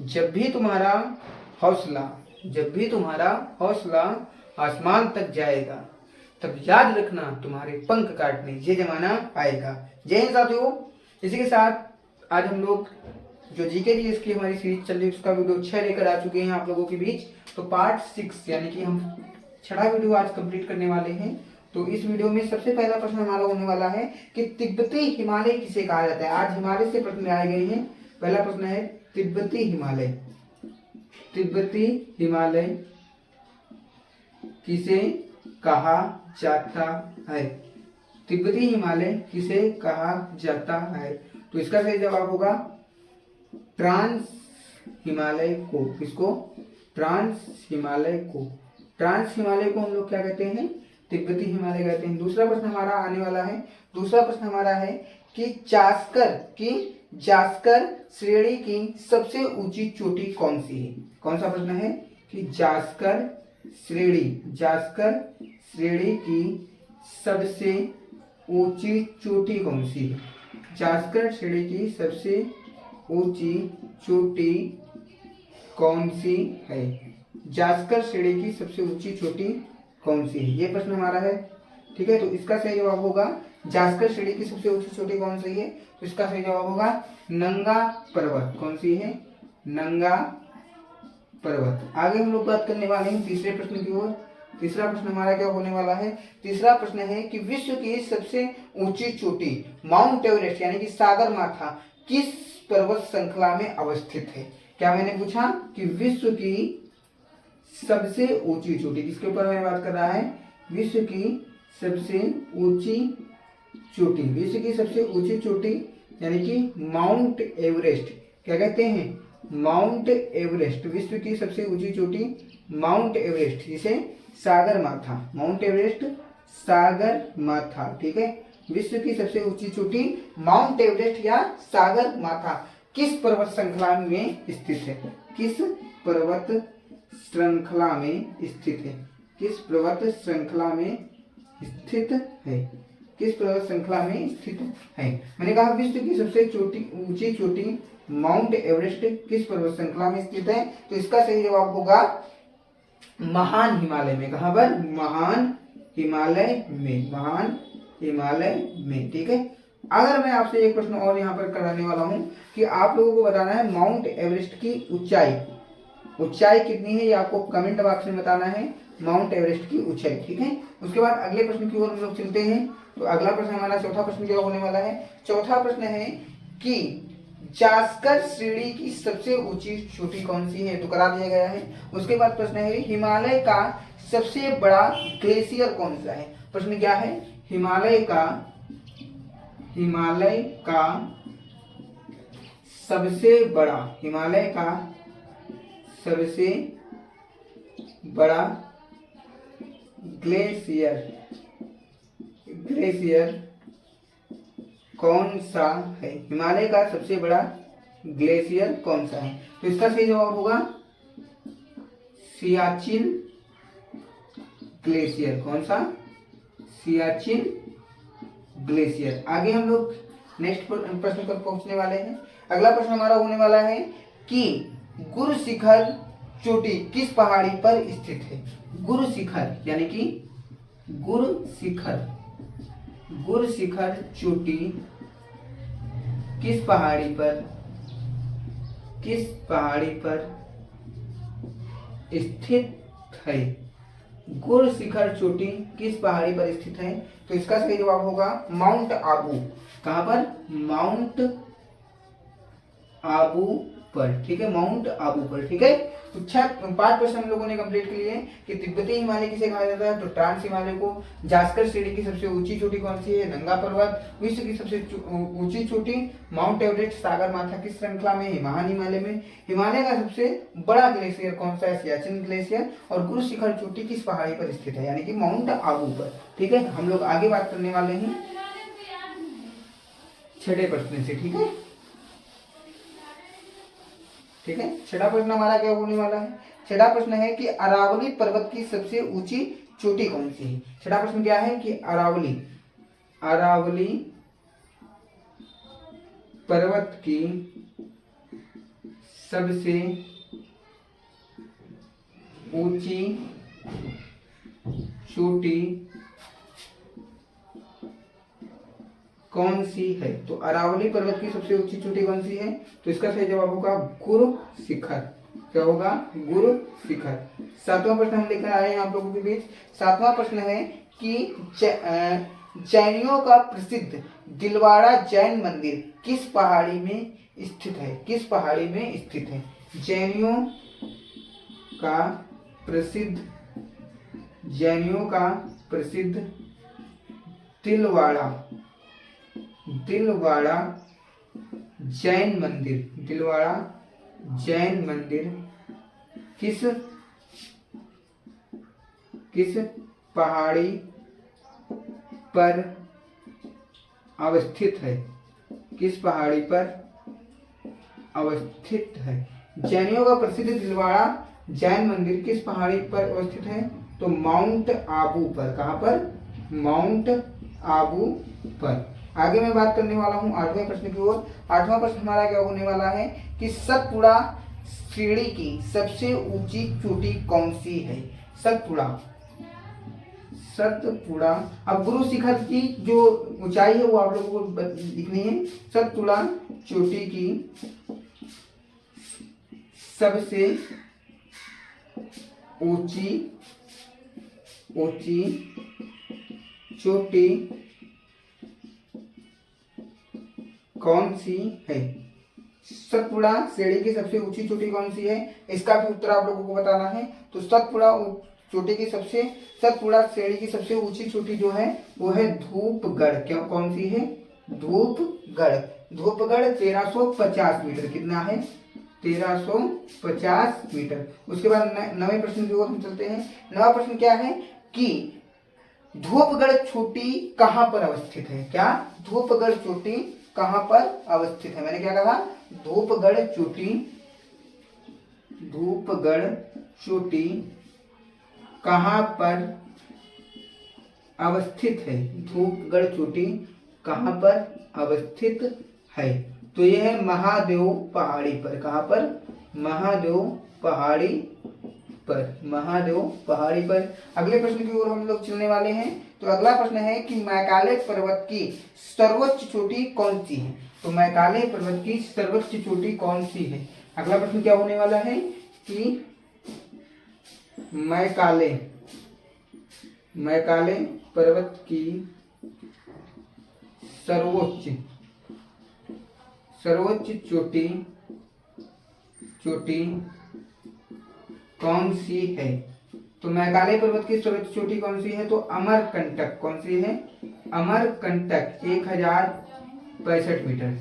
जब भी तुम्हारा हौसला आसमान तक जाएगा, तब याद रखना तुम्हारे पंख काटने ये जमाना आएगा। जय हिंद साथियों। इसी के साथ आज हम लोग जो जीके जी इसकी हमारी सीरीज चल रही है उसका वीडियो 6 लेकर आ चुके हैं आप लोगों के बीच। तो पार्ट 6 यानी कि हम 6वां वीडियो आज कंप्लीट करने वाले हैं। तो इस वीडियो में सबसे पहला प्रश्न हमारा होने वाला है कि तिब्बती हिमालय किसे कहा जाता है। आज हिमालय से प्रश्न आए गए हैं। पहला प्रश्न है तिब्बती हिमालय किसे कहा जाता है। तिब्बती हिमालय किसे कहा जाता है। तो इसका सही जवाब होगा ट्रांस हिमालय को। किसको? ट्रांस हिमालय को हम लोग क्या कहते हैं? तिब्बती हिमालय कहते हैं। दूसरा प्रश्न हमारा आने वाला है। दूसरा प्रश्न हमारा है कि जास्कर श्रेणी की सबसे ऊंची चोटी कौन सी है। कौन सा प्रश्न है कि जास्कर श्रेणी की सबसे ऊंची चोटी कौन सी है। जास्कर श्रेणी की सबसे ऊंची चोटी कौन सी है। जास्कर श्रेणी की सबसे ऊंची चोटी कौन सी है, ये प्रश्न हमारा है। ठीक है, तो इसका सही जवाब होगा जास्कर श्रेणी की सबसे ऊंची चोटी कौन सी है। तो इसका सही जवाब होगा नंगा पर्वत। कौन सी है? नंगा पर्वत। आगे हम लोग बात करने वाले हैं तीसरे प्रश्न की ओर। तीसरा प्रश्न हमारा क्या होने वाला है? तीसरा प्रश्न है कि विश्व की सबसे ऊंची चोटी माउंट एवरेस्ट यानी कि सागरमाथा किस पर्वत श्रृंखला में अवस्थित है। क्या मैंने पूछा कि विश्व की सबसे ऊंची चोटी, किसके ऊपर मैं बात कर रहा है? विश्व की सबसे ऊंची चोटी यानी कि माउंट एवरेस्ट। क्या कहते हैं? Mount Everest. विश्व की सबसे ऊंची चोटी माउंट एवरेस्ट, जिसे सागरमाथा, माउंट एवरेस्ट सागरमाथा। ठीक है, विश्व की सबसे ऊंची चोटी माउंट एवरेस्ट या सागरमाथा किस पर्वत श्रृंखला में स्थित है। किस पर्वत श्रृंखला में स्थित है। किस पर्वत श्रृंखला में स्थित है। किस पर्वत श्रृंखला में स्थित है। मैंने कहा विश्व की सबसे ऊंची चोटी माउंट एवरेस्ट किस पर्वत श्रृंखला में स्थित है। तो इसका सही जवाब होगा महान हिमालय में। कहां पर? महान हिमालय में। ठीक है, अगर मैं आपसे एक प्रश्न और यहाँ पर कराने वाला हूँ कि आप लोगों को बताना है माउंट एवरेस्ट की ऊंचाई कितनी है, ये आपको कमेंट बॉक्स में बताना है। माउंट एवरेस्ट की ऊंचाई। ठीक है, उसके बाद अगले प्रश्न की ओर हम लोग चलते हैं। तो अगला प्रश्न हमारा चौथा प्रश्न क्या होने वाला है? चौथा प्रश्न है कि जास्कर श्रेणी की सबसे ऊंची चोटी कौन सी है। तो करा दिया गया है। उसके बाद प्रश्न है हिमालय का सबसे बड़ा ग्लेशियर कौन सा है। प्रश्न क्या है? हिमालय का सबसे बड़ा ग्लेशियर कौन सा है। हिमालय का सबसे बड़ा ग्लेशियर कौन सा है। तो इसका सही जवाब होगा सियाचिन ग्लेशियर। कौन सा? सियाचिन ग्लेशियर। आगे हम लोग नेक्स्ट प्रश्न पर पहुंचने वाले हैं। अगला प्रश्न हमारा होने वाला है कि गुरु शिखर चोटी किस पहाड़ी पर स्थित है। गुरु शिखर यानी कि गुरु शिखर चोटी किस पहाड़ी पर स्थित है। गुरु शिखर चोटी किस पहाड़ी पर स्थित है। तो इसका सही जवाब होगा माउंट आबू। कहां पर? माउंट आबू पर। ठीक है, माउंट आबू पर। ठीक है, तो 5 प्रश्न हम लोगों ने कंप्लीट कर लिए कि तिब्बती हिमालय किसे कहा जाता है। तो ट्रांस हिमालय को। जास्कर श्रेणी की सबसे ऊंची चोटी कौन सी है? नंगा पर्वत। विश्व की सबसे ऊंची चोटी माउंट एवरेस्ट सागरमाथा किस श्रृंखला में है? महान हिमालय में। हिमालय का सबसे बड़ा ग्लेशियर कौन सा है? सियाचिन ग्लेशियर। और गुरु शिखर चोटी किस पहाड़ी पर स्थित है? यानी कि माउंट आबू पर। ठीक है, हम लोग आगे बात करने वाले हैं 6वें प्रश्न से। ठीक है, 6वां प्रश्न हमारा क्या होने वाला है? 6वां प्रश्न है कि अरावली पर्वत की सबसे ऊंची चोटी कौन सी है। 6वां प्रश्न क्या है कि अरावली पर्वत की सबसे ऊंची चोटी कौन सी है? तो अरावली पर्वत की सबसे ऊंची चोटी कौन सी है? तो इसका सही जवाब होगा गुरु शिखर। क्या होगा? गुरु शिखर। सातवां प्रश्न हम लेकर आए हैं आप लोगों के बीच। सातवां प्रश्न है कि जैनियों का प्रसिद्ध दिलवाड़ा जैन मंदिर किस पहाड़ी में स्थित है? किस पहाड़ी में स्थित है? जैनियों का प्रसिद्ध दिलवाड़ा जैन मंदिर किस पहाड़ी पर अवस्थित है? किस पहाड़ी पर अवस्थित है? जैनियों का प्रसिद्ध दिलवाड़ा जैन मंदिर किस पहाड़ी पर अवस्थित है? तो माउंट आबू पर। कहाँ पर? माउंट आबू पर। आगे मैं बात करने वाला हूँ 8वें प्रश्न की ओर। 8वां प्रश्न हमारा क्या होने वाला है कि सतपुड़ा श्रेणी की सबसे ऊंची चोटी कौन सी है? सतपुड़ा। अब गुरु शिखर की जो ऊंचाई है वो आप लोगों को लिखनी है। सतपुड़ा चोटी की सबसे ऊंची चोटी कौन सी है? सतपुड़ा श्रेणी की सबसे ऊंची चोटी कौन सी है? इसका भी उत्तर आप लोगों को बताना है। तो सतपुड़ा श्रेणी की सबसे ऊंची चोटी जो है वो है धूपगढ़। क्यों? कौन सी है? धूपगढ़। 1350 मीटर। कितना है? 1350 मीटर। उसके बाद 9वें प्रश्न की ओर हम चलते हैं। 9वां प्रश्न क्या है कि धूपगढ़ चोटी कहाँ पर अवस्थित है? क्या? धूपगढ़ चोटी कहाँ पर अवस्थित है? मैंने क्या कहा? धूपगढ़ चोटी कहाँ पर अवस्थित है? धूपगढ़ चोटी कहाँ पर अवस्थित है? तो यह है महादेव पहाड़ी पर। कहाँ पर? महादेव पहाड़ी पर। अगले प्रश्न की ओर हम लोग चलने वाले हैं। तो अगला प्रश्न है कि मैकाले पर्वत की सर्वोच्च चोटी कौन सी है? तो मैकाले पर्वत की सर्वोच्च चोटी कौन सी है? अगला प्रश्न क्या होने वाला है कि मैकाले पर्वत की सर्वोच्च चोटी कौन सी है? तो मैकाले पर्वत की सर्वोच्च चोटी कौन सी है? तो अमरकंटक। कौन सी है? अमरकंटक 1065 मीटर।